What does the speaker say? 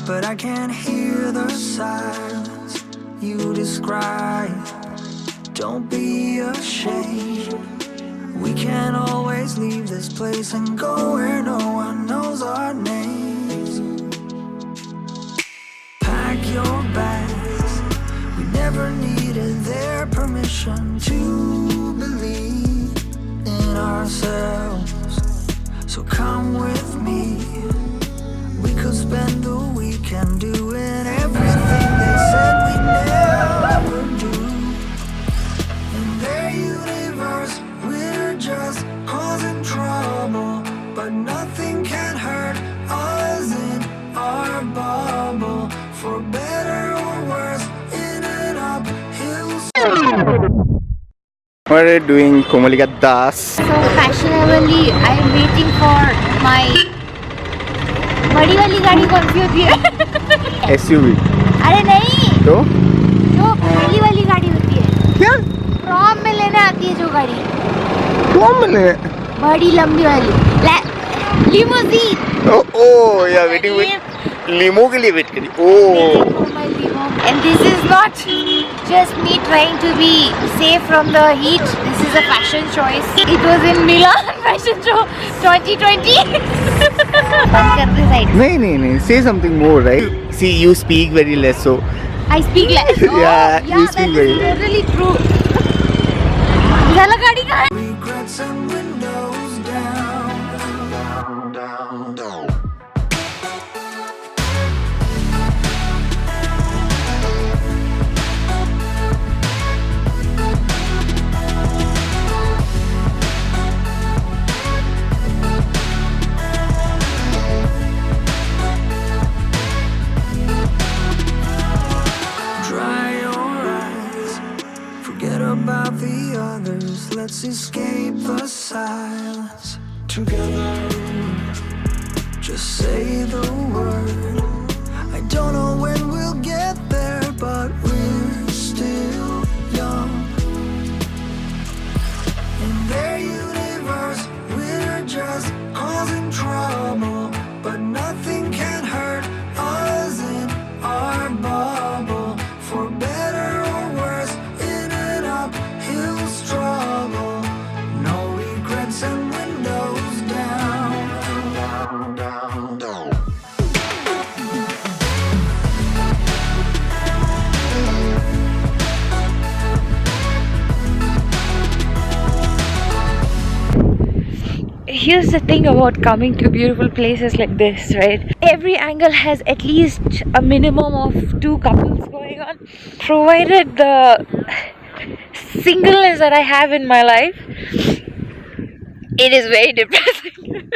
but I can't hear the silence you describe. Don't be ashamed. We can always leave this place and go where no one knows our names. Pack your bags. We never needed their permission to believe in ourselves. So come with me. We could spend the weekend doing everything they said we'd never do. In their universe, we're just causing trouble, but nothing can hurt us in our bubble. For better or worse, in an uphill. What are you doing, Komalika Das? So fashionably, I am waiting for my बड़ी वाली गाड़ी कौन सी होती है? SUV. अरे नहीं तो जो पहली वाली गाड़ी होती है क्या? प्रॉम में लेने आती है जो गाड़ी कौन मैंने? बड़ी लंबी वाली limousine. Oh, yeah, waiting. Limo के लिए wait करी. Oh. And this is not just me trying to be safe from the heat. This is a fashion choice. It was in Milan Fashion Show 2020. नहीं. Say something more, right? See, you speak very less, so. I speak less. Oh, Yeah, you speak very less. That's really true. ज़्यादा गाड़ी कहाँ है? Regrets and windows down. Dry your eyes. Forget about the others. Let's escape the silence together. Just say the word. I don't know when we'll get there, but we're still young. In their universe, we're just causing trouble, but nothing can hurt us in our bubble. For better or worse, in an uphill struggle. No regrets and windows down. Here's the thing about coming to beautiful places like this, right? Every angle has at least a minimum of 2 couples going on. Provided the singleness that I have in my life, it is very depressing.